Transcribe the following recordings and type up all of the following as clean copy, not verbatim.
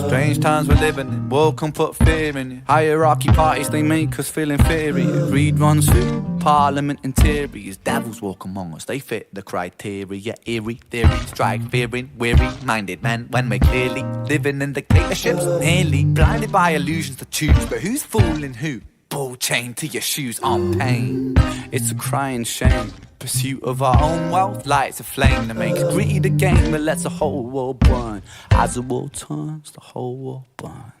Strange times we're living in, world come put fear in it. Hierarchy parties, they make us feel inferior. Greed runs through parliament interiors. Devils walk among us, they fit the criteria. Eerie theories strike fearing, weary-minded men when we're clearly living in dictatorships. Nearly blinded by illusions to choose, but who's fooling who? Ball chained to your shoes on pain. It's a crying shame. Pursuit of our own wealth lights a flame that makes greed a game that lets the whole world burn. As the world turns, the whole world burns.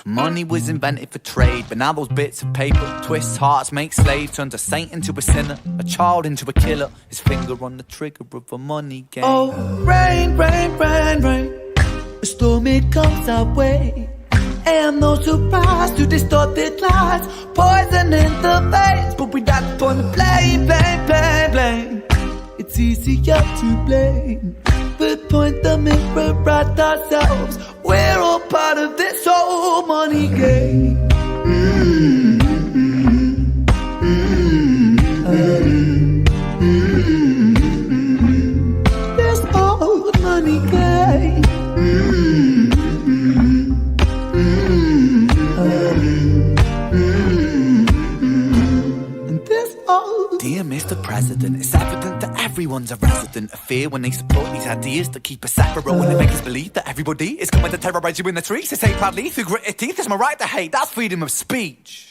Money was invented for trade, but now those bits of paper twist hearts, make slaves, turns a saint into a sinner, a child into a killer. His finger on the trigger of a money game. Oh, rain, rain, rain, rain. A storm, it comes our way. And no surprise to distorted lies, poison in the veins. But we don't want to blame, blame, blame, blame. It's easier to blame, but point the mirror at ourselves. We're all part of this whole money game. This whole money game. Dear Mr. President, it's evident that everyone's a resident of fear when they support these ideas that keep us separate, and they make us believe that everybody is coming to terrorize you in the streets. They say proudly through gritted teeth, it's my right to hate. That's freedom of speech.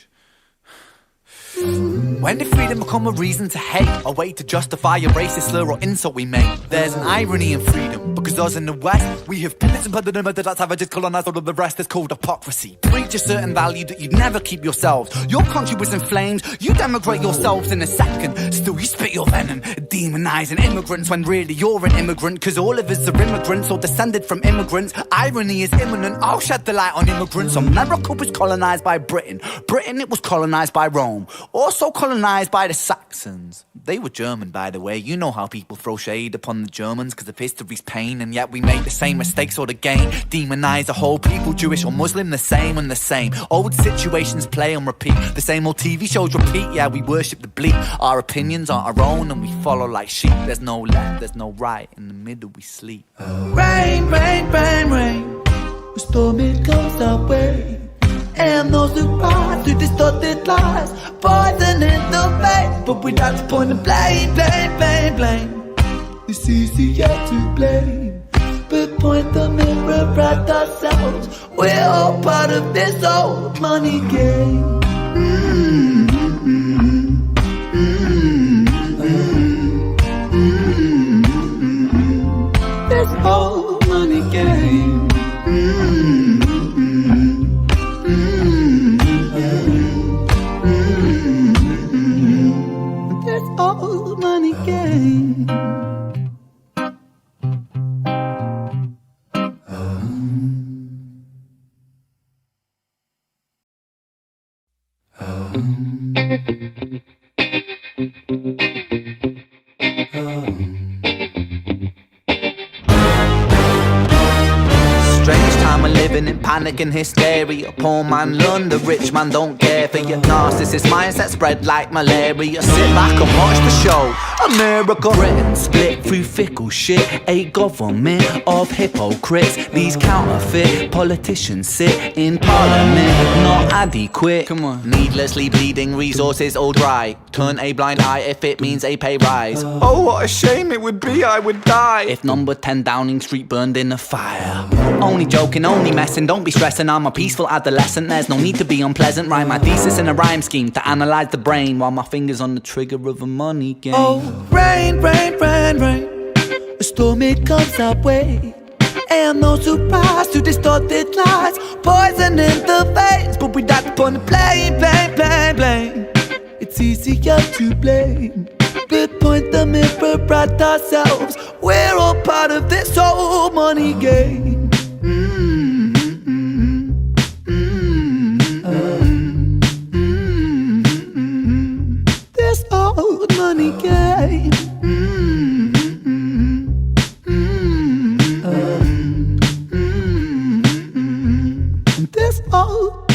When did freedom become a reason to hate? A way to justify a racist slur or insult we make? There's an irony in freedom, because us in the West, we have pillaged and plundered and murdered our savages, colonised all of the rest. It's called hypocrisy. Preach a certain value that you'd never keep yourselves. Your country was in flames, you demigrate yourselves in a second. Still you spit your venom, demonising immigrants when really you're an immigrant, because all of us are immigrants or descended from immigrants. Irony is imminent, I'll shed the light on immigrants. America was colonised by Britain. Britain, it was colonised by Rome. Also colonised by the Saxons. They were German, by the way. You know how people throw shade upon the Germans because of history's pain, and yet we make the same mistakes or the gain. Demonise a whole people, Jewish or Muslim, the same and the same. Old situations play and repeat. The same old TV shows repeat. Yeah, we worship the bleak. Our opinions are our own and we follow like sheep. There's no left, there's no right. In the middle we sleep. Rain, rain, rain, rain. A storm, it comes our way. And no surprise to distorted lies, poison in the veins. But we don't point to blame, blame, blame, blame. It's easier to blame, but point the mirror at ourselves. We're all part of this old money game. This old money game. This old money game. Strange time we're living in, panic and hysteria. Poor man learn, the rich man don't care for your narcissist mindset spread like malaria. Sit back and watch the show. America, Britain split through fickle shit. A government of hypocrites. These counterfeit politicians sit in parliament, not adequate. Come on. Needlessly bleeding, resources all dry. Turn a blind eye if it means a pay rise. Oh, what a shame it would be, I would die if number 10 Downing Street burned in a fire. Only joking, only messing, don't be stressing. I'm a peaceful adolescent, there's no need to be unpleasant. Write my thesis in a rhyme scheme to analyse the brain while my fingers on the trigger of a money game. Oh, rain, rain, rain, rain. A storm, it comes our way. And no surprise to distorted lies, poison in the veins. But we don't point to blame, blame, blame, blame. It's easier to blame, but point the mirror at ourselves. We're all part of this whole money game. This old money game. This old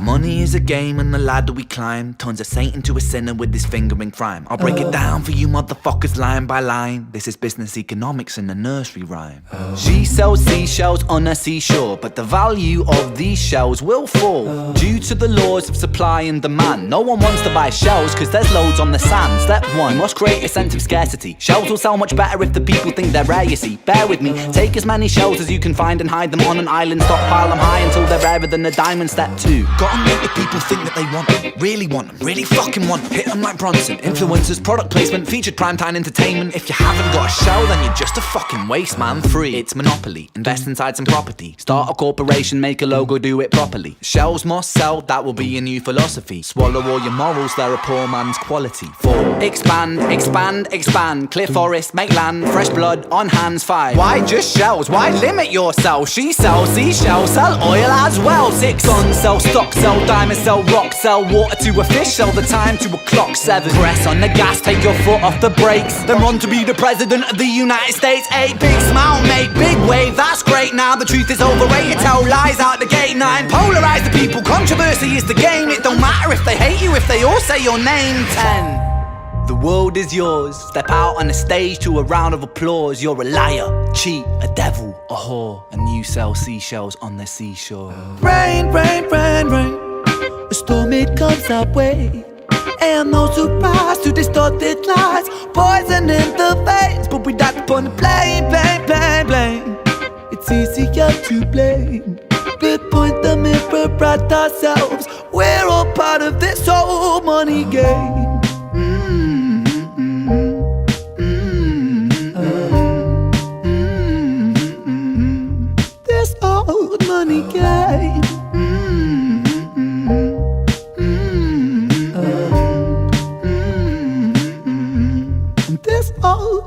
money is a game and the ladder we climb turns a saint into a sinner with his finger in crime. I'll break it down for you motherfuckers line by line. This is business economics in a nursery rhyme. She sells seashells on a seashore, but the value of these shells will fall due to the laws of supply and demand. No one wants to buy shells cause there's loads on the sand. Step one, you must create a sense of scarcity. Shells will sell much better if the people think they're rare, you see. Bear with me, take as many shells as you can find and hide them on an island. Stockpile them high until they're rarer than a diamond. Step two, gotta make the people think that they want them, really fucking want them. Hit them like Bronson. Influencers, product placement, featured primetime entertainment. If you haven't got a shell, then you're just a fucking waste man. Free, it's monopoly. Invest inside some property. Start a corporation, make a logo, do it properly. Shells must sell, that will be a new philosophy. Swallow all your morals, they're a poor man's quality. 4, expand, expand, expand. Clear forest, make land, fresh blood on hands. 5, why just shells? Why limit yourself? She sells seashells, sell oil as well. 6, guns, sell stock, sell diamonds, sell rock, sell water to a fish, sell the time to a clock. 7, press on the gas, take your foot off the brakes, then run to be the president of the United States. 8, big smile, make big wave, that's great. Now the truth is overrated, tell lies out the gate. 9, polarize the people, controversy is the game. It don't matter if they hate you, if they all say your name. 10, the world is yours. Step out on the stage to a round of applause. You're a liar, cheat, a devil, a whore, and you sell seashells on the seashore. Rain, rain, rain, rain. A storm, it comes our way. And no surprise to distorted lies. Poison in the veins, but we die upon the blame, blame, blame, blame. It's easier to blame. We point the mirror at ourselves. We're all part of this whole money game. This old money game. This old.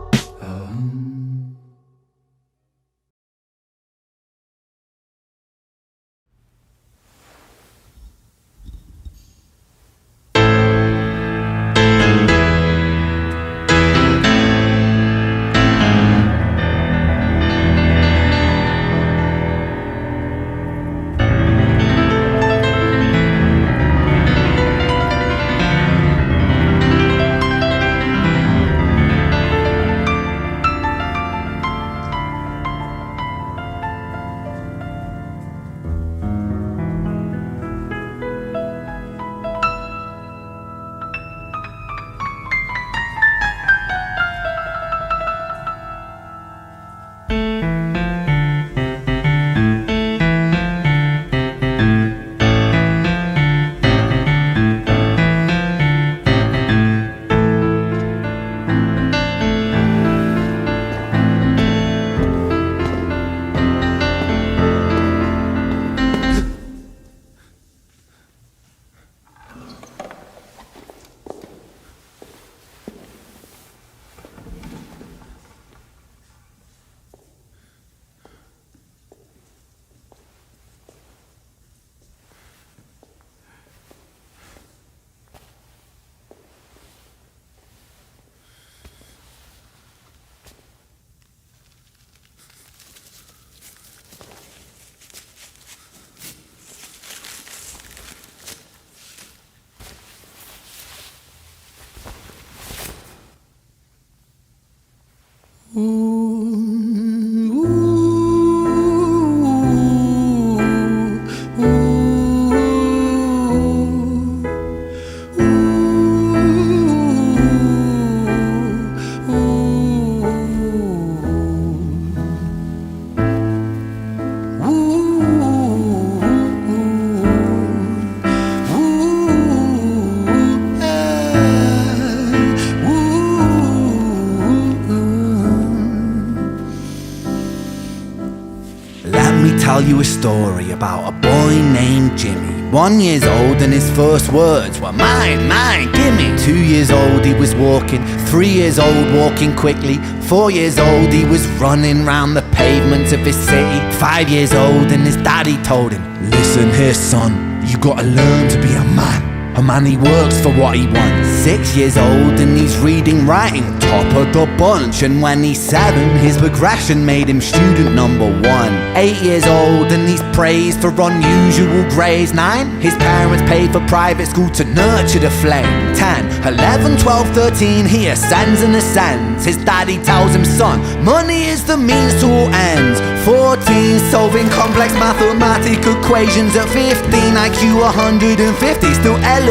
Tell you a story about a boy named Jimmy. 1 year old and his first words were mine, mine, gimme. 2 years old he was walking, 3 years old walking quickly. 4 years old he was running round the pavements of his city. 5 years old and his daddy told him, listen here son, you gotta learn to be a man. A man, he works for what he wants. 6 years old and he's reading, writing, top of the bunch. And when he's 7, his progression made him student number 1. 8 years old and he's praised for unusual grades. 9, his parents paid for private school to nurture the flame. 10, 11, 12, 13, he ascends and ascends. His daddy tells him, son, money is the means to all ends. 14, solving complex mathematical equations. At 15, IQ 150, still elevating.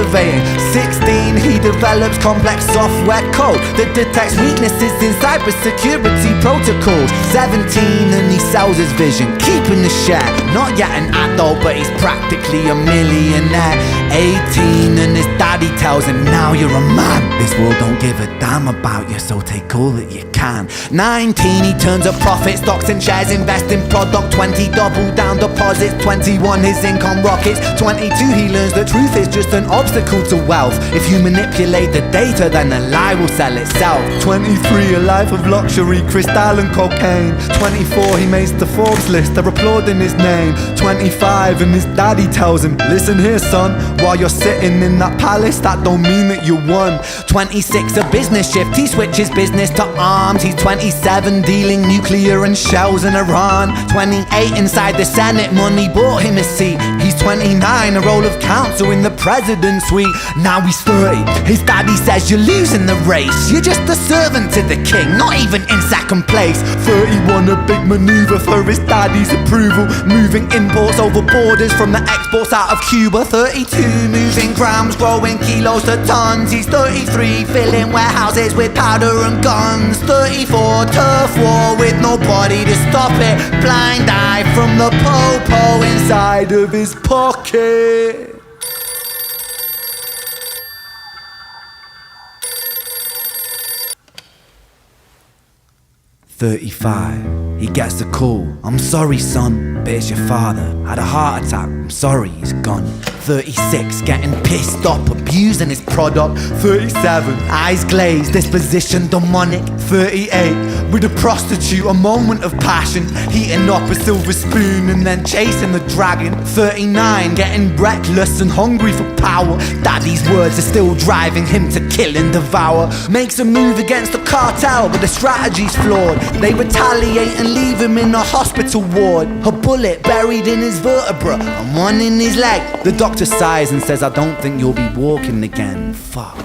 16, he develops complex software code that detects weaknesses in cybersecurity protocols. 17, and he sells his vision, keeping the share. Not yet an adult, but he's practically a millionaire. 18, and his daddy tells him, now you're a man. This world don't give a damn about you, so take all that you can. 19, he turns a profit, stocks and shares, invest in product. 20, double down deposits. 21, his income rockets. 22, he learns that truth is just an obstacle to wealth. If you manipulate the data, then the lie will sell itself. 23, a life of luxury, crystal and cocaine. 24, he makes the Forbes list, they're applauding his name. 25, and his daddy tells him, listen here son, while you're sitting in that palace, that don't mean that you won. 26, a business shift, he switches business to arms. He's 27, dealing nuclear and shells in Iran. 28, inside the Senate, money bought him a seat. He's 29, a role of counsel in the president's suite. Now he's 30, his daddy says you're losing the race. You're just a servant to the king, not even in second place. 31, a big maneuver for his daddy's approval, moving imports over borders from the exports out of Cuba. 32, moving grams, growing kilos to tons. He's 33, filling warehouses with powder and guns. 34, turf war with nobody to stop it. Blind eye from the po-po inside of his pocket. 35, he gets a call. I'm sorry son, but it's your father. Had a heart attack, I'm sorry, he's gone. 36, getting pissed off, abusing his product. 37, eyes glazed, disposition demonic. 38, with a prostitute, a moment of passion, heating up a silver spoon and then chasing the dragon. 39, getting reckless and hungry for power. Daddy's words are still driving him to kill and devour. Makes a move against the cartel, but the strategy's flawed. They retaliate and leave him in a hospital ward. A bullet buried in his vertebra and one in his leg. The doctor sighs and says, I don't think you'll be walking again. Fuck.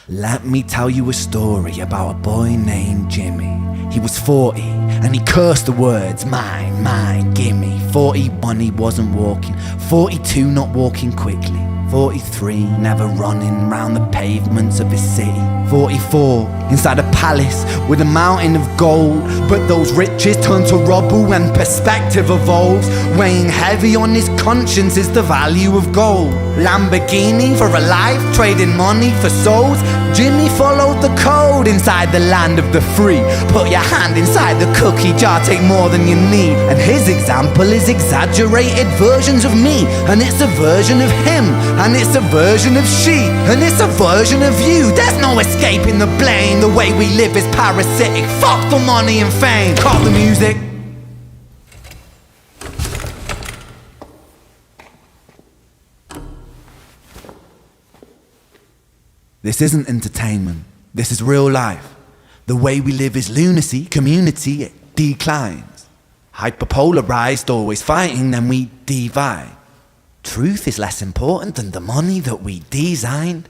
Let me tell you a story about a boy named Jimmy. He was 40 and he cursed the words, mine, mine, gimme. 41, he wasn't walking. 42, not walking quickly. 43, never running round the pavements of his city. 44, inside a palace with a mountain of gold. But those riches turn to rubble and perspective evolves. Weighing heavy on his conscience is the value of gold. Lamborghini for a life, trading money for souls. Jimmy followed the code inside the land of the free. Put your hand inside the cookie jar, take more than you need. And his example is exaggerated versions of me. And it's a version of him, and it's a version of she, and it's a version of you. There's no escaping the blame. The way we live is parasitic. Fuck the money and fame. Cut the music. This isn't entertainment, this is real life. The way we live is lunacy, community, it declines. Hyperpolarized, always fighting, then we divide. Truth is less important than the money that we designed.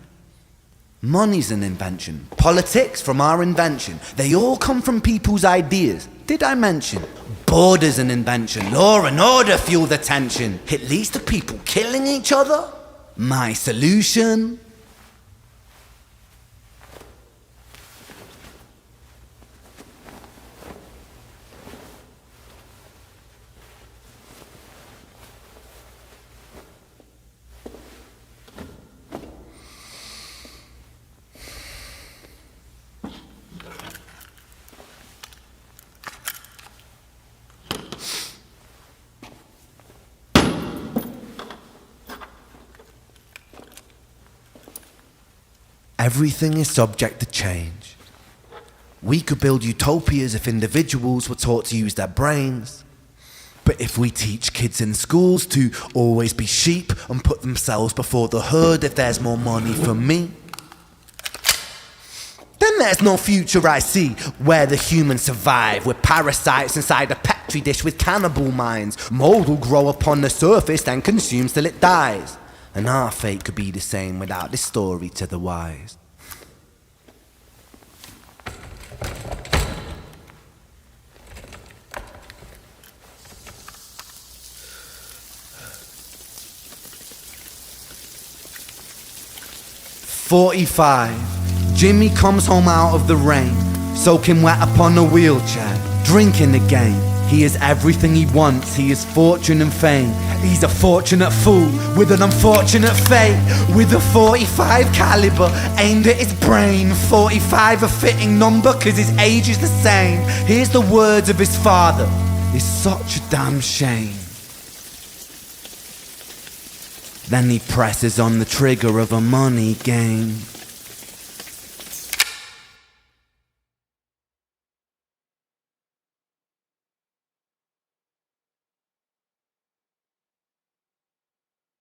Money's an invention, politics from our invention. They all come from people's ideas. Did I mention? Border's an invention, law and order fuel the tension. It leads to people killing each other. My solution? everything is subject to change. We could build utopias if individuals were taught to use their brains. But if we teach kids in schools to always be sheep and put themselves before the herd if there's more money for me, then there's no future I see where the humans survive. We're parasites inside a petri dish with cannibal minds. Mold will grow upon the surface then consumes till it dies. And our fate could be the same without this story to the wise. "45. Jimmy comes home out of the rain, soaking wet upon a wheelchair, drinking again. He is everything he wants, he is fortune and fame. He's a fortunate fool with an unfortunate fate. With a 45 caliber aimed at his brain. 45 a fitting number cause his age is the same. Here's the words of his father, it's such a damn shame. Then he presses on the trigger of a money game.